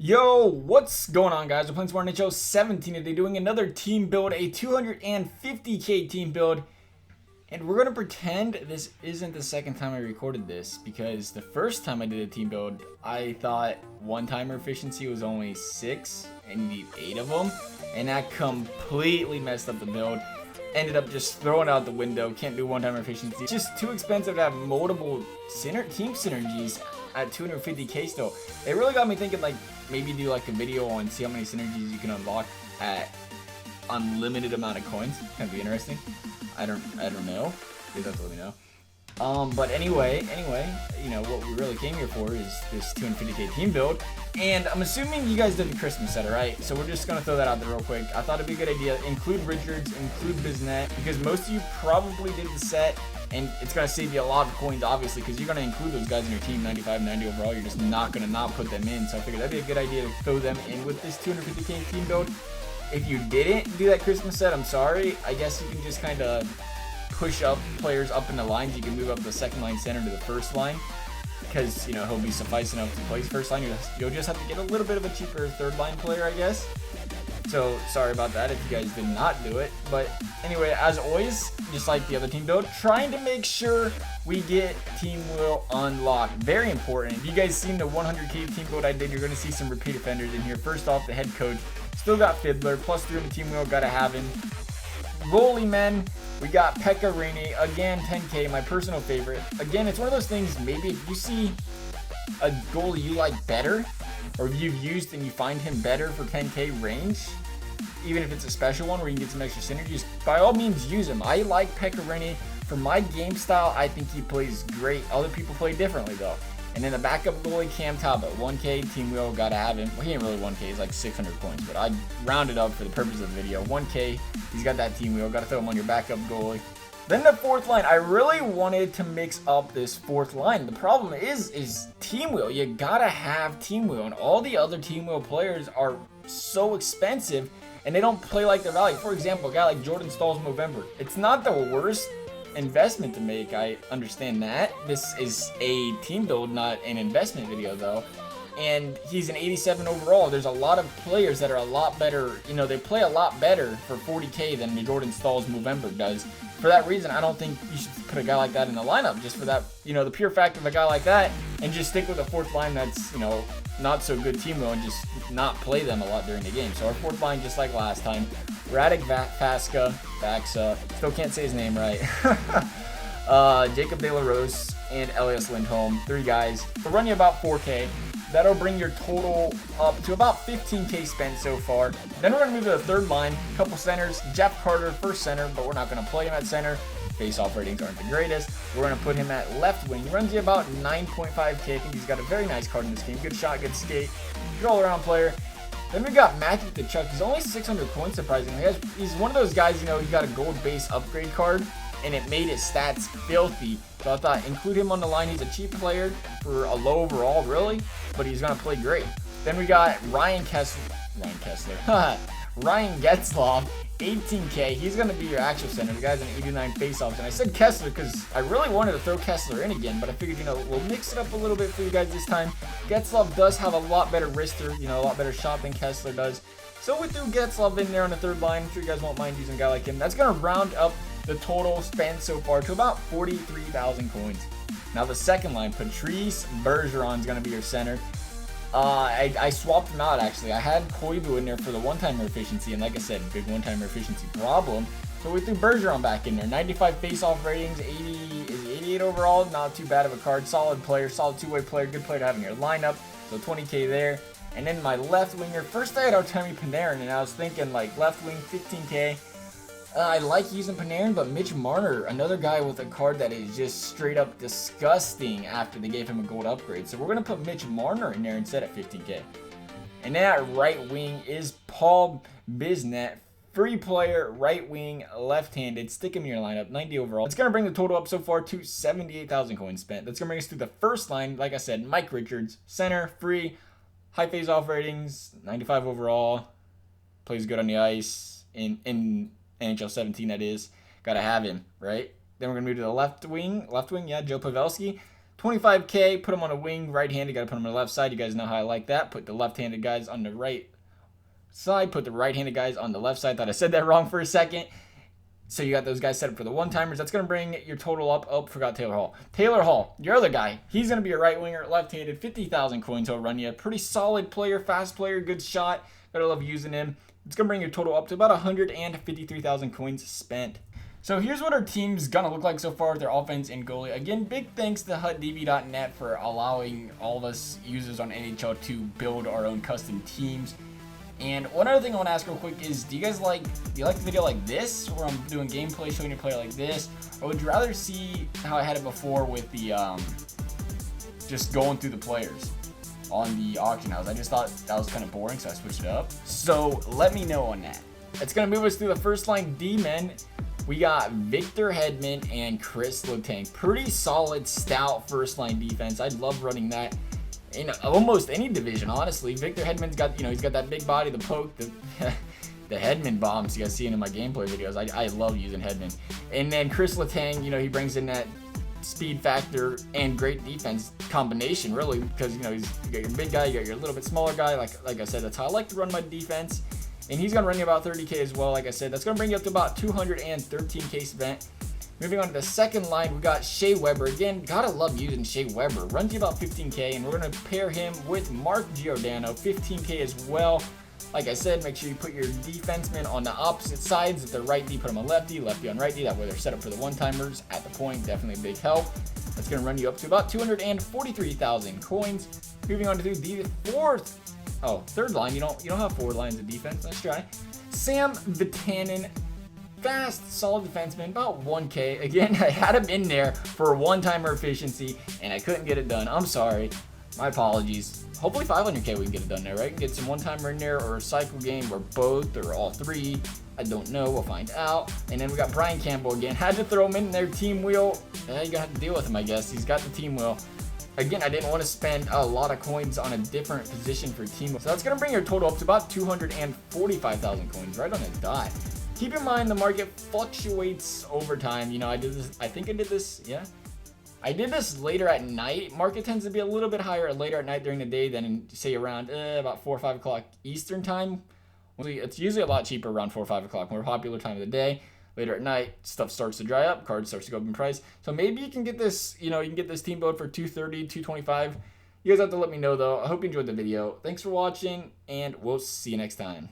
Yo, what's going on, guys? We're playing some more NHL 17 today, doing another team build, a 250k team build. And we're going to pretend this isn't the second time I recorded this, because the first time I did a team build, I thought one-timer efficiency was only 6, and you need 8 of them. And that completely messed up the build. Ended up just throwing it out the window. Can't do one-timer efficiency. It's just too expensive to have multiple team synergies at 250k still. It really got me thinking, like, maybe do like a video on see how many synergies you can unlock at unlimited amount of coins. Kind of be interesting. I don't know. You have to let me know. But anyway, you know what we really came here for is this 250k team build, and I'm assuming you guys did the Christmas set, right? So we're just gonna throw that out there real quick. I thought it'd be a good idea. Include Richards, include Biznett, because most of you probably did the set, and it's gonna save you a lot of coins, obviously, because you're gonna include those guys in your team, 95, 90 overall. You're just not gonna not put them in. So I figured that'd be a good idea to throw them in with this 250k team build. If you didn't do that Christmas set, I'm sorry. I guess you can just kind of push up players up in the lines. You can move up the second line center to the first line, because you know he'll be suffice enough to play first line. You'll just have to get a little bit of a cheaper third line player, I guess. So sorry about that if you guys did not do it. But anyway, as always, just like the other team build, trying to make sure we get team will unlocked. Very important. If you guys seen the 100k team build I did, you're going to see some repeat offenders in here. First off, the head coach still got Fiddler, +3 on the team wheel, gotta have him. Goalie men, we got Pekka Rinne, again 10k, my personal favorite. Again, it's one of those things, maybe if you see a goalie you like better, or you've used and you find him better for 10k range, even if it's a special one where you can get some extra synergies, by all means use him. I like Pekka Rinne. For my game style, I think he plays great. Other people play differently though. And then the backup goalie, Cam Talbot, 1k, team wheel, gotta have him. Well, he ain't really 1k, he's like 600 points, but I rounded up for the purpose of the video. 1k, he's got that team wheel, gotta throw him on your backup goalie. Then the fourth line, I really wanted to mix up this fourth line. The problem is team wheel. You gotta have team wheel, and all the other team wheel players are so expensive, and they don't play like their value. For example, a guy like Jordan Staal's Movember. It's not the worst investment to make, I understand that. This is a team build, not an investment video though. And he's an 87 overall. There's a lot of players that are a lot better, you know, they play a lot better for 40k than the Jordan Staal's Movember does. For that reason, I don't think you should put a guy like that in the lineup, just for that, you know, the pure fact of a guy like that, and just stick with a fourth line that's, you know, not so good team will, and just not play them a lot during the game. So our fourth line, just like last time, Radek Vaxa, still can't say his name right, Jacob De La Rose, and Elias Lindholm, 3 guys. They'll run you about 4k. That'll bring your total up to about 15k spent so far. Then we're going to move to the third line. Couple centers. Jeff Carter, first center, but we're not going to play him at center. Face-off ratings aren't the greatest. We're going to put him at left wing. He runs you about 9.5k. I think he's got a very nice card in this game. Good shot, good skate. Good all-around player. Then we got Matthew Tkachuk. He's only 600 points, surprisingly. He's one of those guys, you know, he got a gold base upgrade card, and it made his stats filthy. So I thought, include him on the line. He's a cheap player for a low overall, really, but he's going to play great. Then we got Ryan Getzlaf, 18k. He's going to be your actual center. The guy's an 89 faceoffs. And I said Kessler because I really wanted to throw Kessler in again, but I figured, you know, we'll mix it up a little bit for you guys this time. Getzlaf does have a lot better wrister, you know, a lot better shot than Kessler does. So we threw Getzlaf in there on the third line. I'm sure you guys won't mind using a guy like him. That's going to round up the total spent so far to about 43,000 coins. Now the second line, Patrice Bergeron is going to be your center. I swapped him out actually. I had Koivu in there for the one-timer efficiency, and like I said, big one-timer efficiency problem. So we threw Bergeron back in there. 95 face-off ratings, 88 overall. Not too bad of a card. Solid player, solid two-way player, good player to have in your lineup. So 20k there. And then my left winger, first I had Artemi Panarin, and I was thinking like left wing 15k. I like using Panarin, but Mitch Marner, another guy with a card that is just straight up disgusting after they gave him a gold upgrade. So we're going to put Mitch Marner in there instead at 15k. And then at right wing is Paul Biznett, free player, right wing, left-handed. Stick him in your lineup, 90 overall. It's going to bring the total up so far to 78,000 coins spent. That's going to bring us through the first line. Like I said, Mike Richards, center, free, high face-off ratings, 95 overall, plays good on the ice, in NHL 17 that is. Gotta have him, right? Then we're gonna move to the left wing, yeah, Joe Pavelski. 25K, put him on a wing, right-handed, got to put him on the left side. You guys know how I like that. Put the left-handed guys on the right side, put the right-handed guys on the left side. Thought I said that wrong for a second. So you got those guys set up for the one-timers. That's going to bring your total up. Oh, forgot Taylor Hall. Taylor Hall, your other guy. He's going to be a right winger, left-handed, 50,000 coins he'll run you. Pretty solid player, fast player, good shot. Gotta love using him. It's going to bring your total up to about 153,000 coins spent. So here's what our team's going to look like so far with their offense and goalie. Again, big thanks to hutdb.net for allowing all of us users on NHL to build our own custom teams. And one other thing I want to ask real quick is, do you like the video like this, where I'm doing gameplay showing you play like this, or would you rather see how I had it before with the just going through the players on the auction house? I just thought that was kind of boring, so I switched it up. So let me know on that. It's gonna move us through the first line D-men. We got Victor Hedman and Chris Letang. Pretty solid, stout first line defense. I'd love running that in almost any division, honestly. Victor Hedman's got, he's got that big body, the poke, the Hedman bombs you guys see in my gameplay videos. I love using Hedman. And then Chris Letang, he brings in that speed factor and great defense combination, really, because, you got your big guy, you got your little bit smaller guy. Like I said, that's how I like to run my defense. And he's going to run you about 30K as well, like I said. That's going to bring you up to about 213K spent. Moving on to the second line, we got Shea Weber. Again, gotta love using Shea Weber. Runs you about 15K, and we're gonna pair him with Mark Giordano, 15K as well. Like I said, make sure you put your defensemen on the opposite sides. If they're righty, put them on lefty, lefty on righty. That way they're set up for the one-timers at the point. Definitely a big help. That's gonna run you up to about 243,000 coins. Moving on to the third line. You don't have 4 lines of defense. Let's try. Sam Vitanen. Fast, solid defenseman, about 1K. Again, I had him in there for one-timer efficiency, and I couldn't get it done. I'm sorry. My apologies. Hopefully 500K we can get it done there, right? Get some one-timer in there, or a cycle game where both or all 3. I don't know. We'll find out. And then we got Brian Campbell again. Had to throw him in there. Team wheel. You're going to have to deal with him, I guess. He's got the team wheel. Again, I didn't want to spend a lot of coins on a different position for team wheel. So that's going to bring your total up to about 245,000 coins, right on the dot. Keep in mind the market fluctuates over time. I did this. I think I did this. Yeah, I did this later at night. Market tends to be a little bit higher later at night during the day than say around about 4 or 5 o'clock Eastern time. It's usually a lot cheaper around 4 or 5 o'clock, more popular time of the day. Later at night, stuff starts to dry up. Cards starts to go up in price. So maybe you can get this. You can get this team build for 230, 225. You guys have to let me know though. I hope you enjoyed the video. Thanks for watching, and we'll see you next time.